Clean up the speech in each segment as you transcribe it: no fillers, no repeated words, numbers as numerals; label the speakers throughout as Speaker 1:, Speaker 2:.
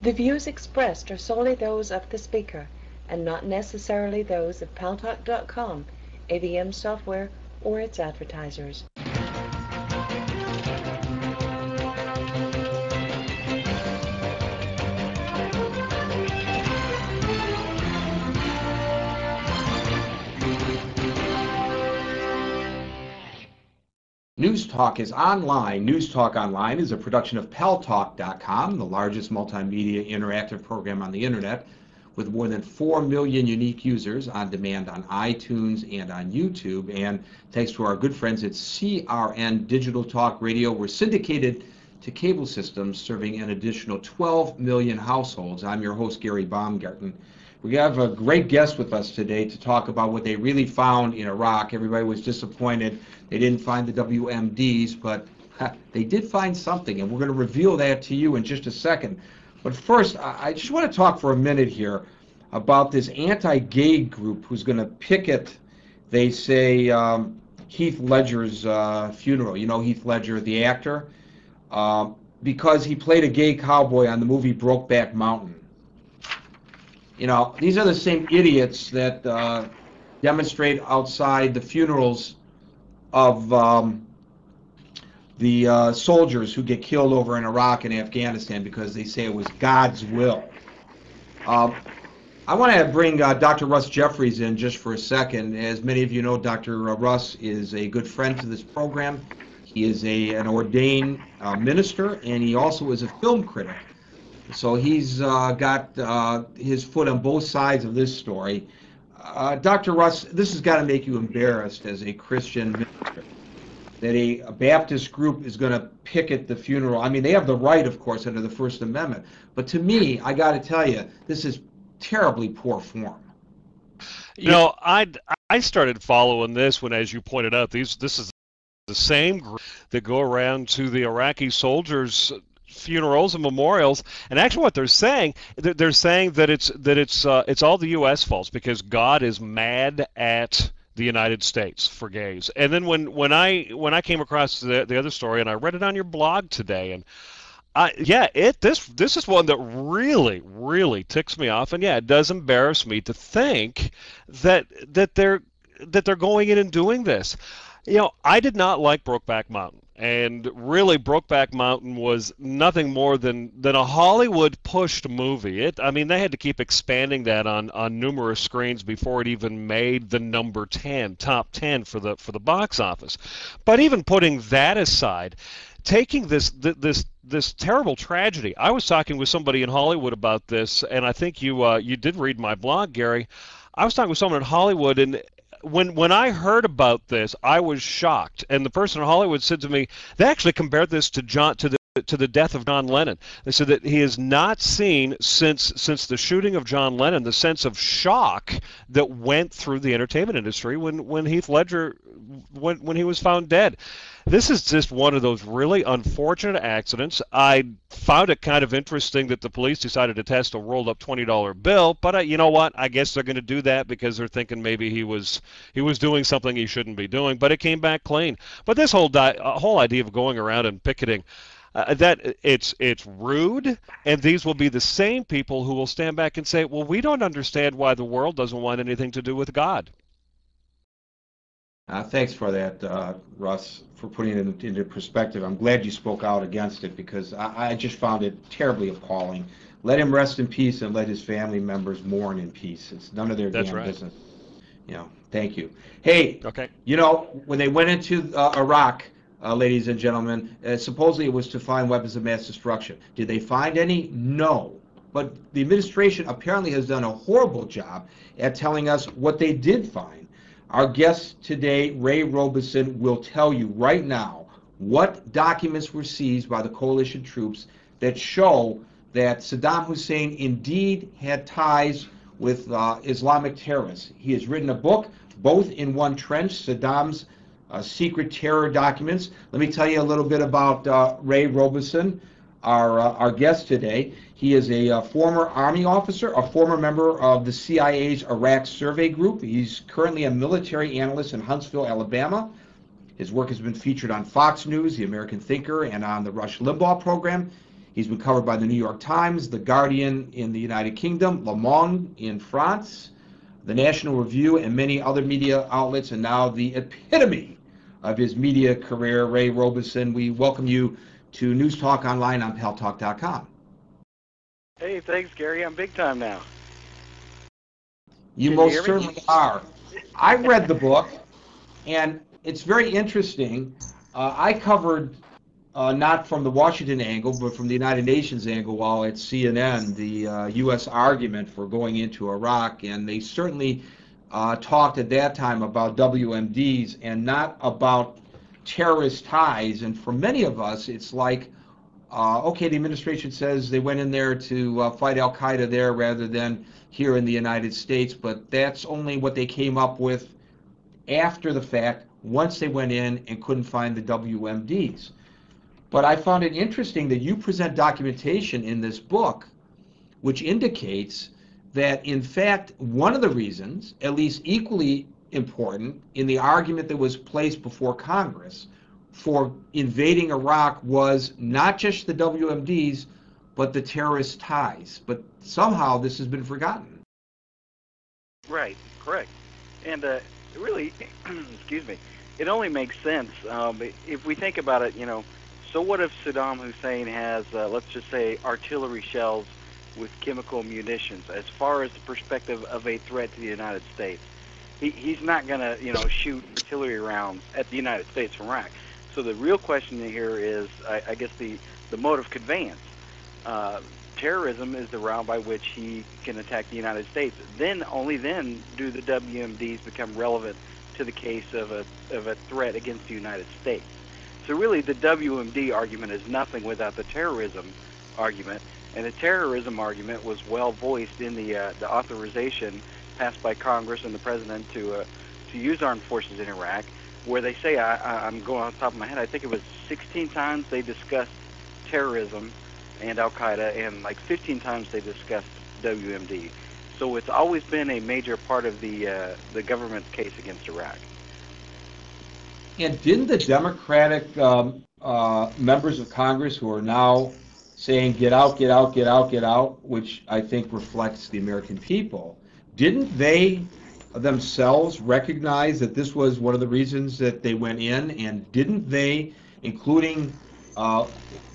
Speaker 1: The views expressed are solely those of the speaker and not necessarily those of Paltalk.com, AVM Software, or its advertisers.
Speaker 2: News Talk is online. News Talk Online is a production of Paltalk.com, the largest multimedia interactive program on the internet, with more than 4 million unique users on demand on iTunes and on YouTube. And thanks to our good friends at CRN Digital Talk Radio, we're syndicated to cable systems serving an additional 12 million households. I'm your host, Gary Baumgarten. We have a great guest with us today to talk about what they really found in Iraq. Everybody was disappointed they didn't find the WMDs, but they did find something, and we're going to reveal that to you in just a second. But first, I just want to talk for a minute here about this anti-gay group who's going to picket, they say, Heath Ledger's funeral. You know Heath Ledger, the actor, because he played a gay cowboy on the movie Brokeback Mountain. You know, these are the same idiots that demonstrate outside the funerals of the soldiers who get killed over in Iraq and Afghanistan because they say it was God's will. I want to bring Dr. Russ Jeffries in just for a second. As many of you know, Dr. Russ is a good friend to this program. He is an ordained minister, and he also is a film critic. So he's got his foot on both sides of this story. Dr. Russ, this has got to make you embarrassed as a Christian minister, that a Baptist group is going to picket the funeral. I mean, they have the right, of course, under the First Amendment. But to me, I got to tell you, this is terribly poor form.
Speaker 3: You know, I started following this when, as you pointed out, this is the same group that go around to the Iraqi soldiers' funerals and memorials, and actually what they're saying that it's all the U.S. fault because God is mad at the United States for gays. And then when I came across the other story, and I read it on your blog today, and this is one that really ticks me off, and yeah, it does embarrass me to think that they're going in and doing this. You know, I did not like Brokeback Mountain. And really, Brokeback Mountain was nothing more than a Hollywood-pushed movie. I mean, they had to keep expanding that on numerous screens before it even made the number 10, top 10 for the box office. But even putting that aside, taking this terrible tragedy, I was talking with somebody in Hollywood about this, and I think you did read my blog, Gary. I was talking with someone in Hollywood, and when I heard about this, I was shocked. And the person in Hollywood said to me, they actually compared this to the death of John Lennon. They said that he has not seen since the shooting of John Lennon the sense of shock that went through the entertainment industry when Heath Ledger when he was found dead. This is just one of those really unfortunate accidents. I found it kind of interesting that the police decided to test a rolled up $20 bill, but you know what? I guess they're going to do that because they're thinking maybe he was doing something he shouldn't be doing, but it came back clean. But this whole idea of going around and picketing, that it's rude, and these will be the same people who will stand back and say, well, we don't understand why the world doesn't want anything to do with God.
Speaker 2: Thanks for that, Russ, for putting it into perspective. I'm glad you spoke out against it because I just found it terribly appalling. Let him rest in peace and let his family members mourn in peace. It's none of their damn business. You know, thank you. Hey,
Speaker 3: okay.
Speaker 2: You know, when they went into Iraq, ladies and gentlemen, supposedly it was to find weapons of mass destruction. Did they find any? No. But the administration apparently has done a horrible job at telling us what they did find. Our guest today, Ray Robison, will tell you right now what documents were seized by the coalition troops that show that Saddam Hussein indeed had ties with Islamic terrorists. He has written a book, Both in One Trench, Saddam's Secret Terror Documents. Let me tell you a little bit about Ray Robison, our guest today. He is a former Army officer, a former member of the CIA's Iraq Survey Group. He's currently a military analyst in Huntsville, Alabama. His work has been featured on Fox News, The American Thinker, and on the Rush Limbaugh program. He's been covered by the New York Times, The Guardian in the United Kingdom, Le Monde in France, the National Review, and many other media outlets, and now the epitome of his media career, Ray Robison. We welcome you to News Talk Online on Paltalk.com.
Speaker 4: Hey, thanks, Gary. I'm big time now.
Speaker 2: You most certainly are. I read the book, and it's very interesting. I covered, not from the Washington angle, but from the United Nations angle while at CNN, the U.S. argument for going into Iraq, and they certainly talked at that time about WMDs and not about terrorist ties. And for many of us, it's like, okay, the administration says they went in there to fight Al-Qaeda there rather than here in the United States, but that's only what they came up with after the fact, once they went in and couldn't find the WMDs. But I found it interesting that you present documentation in this book which indicates that, in fact, one of the reasons, at least equally important, in the argument that was placed before Congress for invading Iraq was not just the WMDs, but the terrorist ties. But somehow this has been forgotten.
Speaker 4: Right, correct. And really, excuse me, it only makes sense if we think about it, so what if Saddam Hussein has, let's just say, artillery shells with chemical munitions as far as the perspective of a threat to the United States? He's not going to, shoot artillery rounds at the United States from Iraq. So the real question here is, I guess, the mode of conveyance. Terrorism is the route by which he can attack the United States. Then, only then, do the WMDs become relevant to the case of a threat against the United States. So really, the WMD argument is nothing without the terrorism argument, and the terrorism argument was well voiced in the authorization passed by Congress and the President to use armed forces in Iraq, where they say, I'm going off the top of my head, I think it was 16 times they discussed terrorism and Al-Qaeda, and like 15 times they discussed WMD. So it's always been a major part of the government's case against Iraq.
Speaker 2: And didn't the Democratic members of Congress who are now saying, get out, get out, get out, get out, which I think reflects the American people, didn't they themselves recognize that this was one of the reasons that they went in? And didn't they, including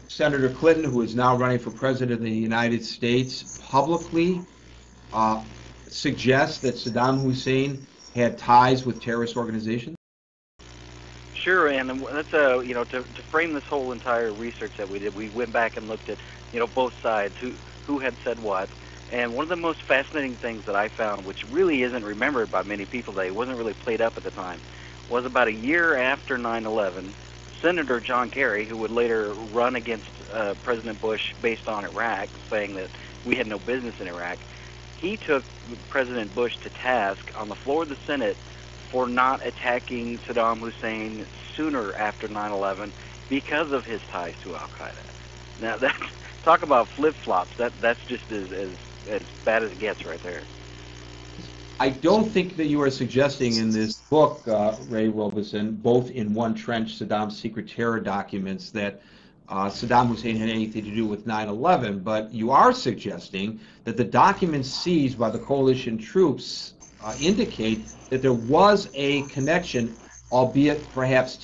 Speaker 2: Senator Clinton, who is now running for president of the United States, publicly suggest that Saddam Hussein had ties with terrorist organizations?
Speaker 4: Sure, and that's to frame this whole entire research that we did, we went back and looked at both sides, who had said what. And one of the most fascinating things that I found, which really isn't remembered by many people today, wasn't really played up at the time, was about a year after 9/11, Senator John Kerry, who would later run against President Bush based on Iraq, saying that we had no business in Iraq, he took President Bush to task on the floor of the Senate for not attacking Saddam Hussein sooner after 9/11 because of his ties to Al-Qaeda. Now, talk about flip-flops. That's just as bad as it gets right there.
Speaker 2: I don't think that you are suggesting in this book, Ray Robison, both in One Trench, Saddam's secret terror documents, that Saddam Hussein had anything to do with 9/11, but you are suggesting that the documents seized by the coalition troops indicate that there was a connection, albeit perhaps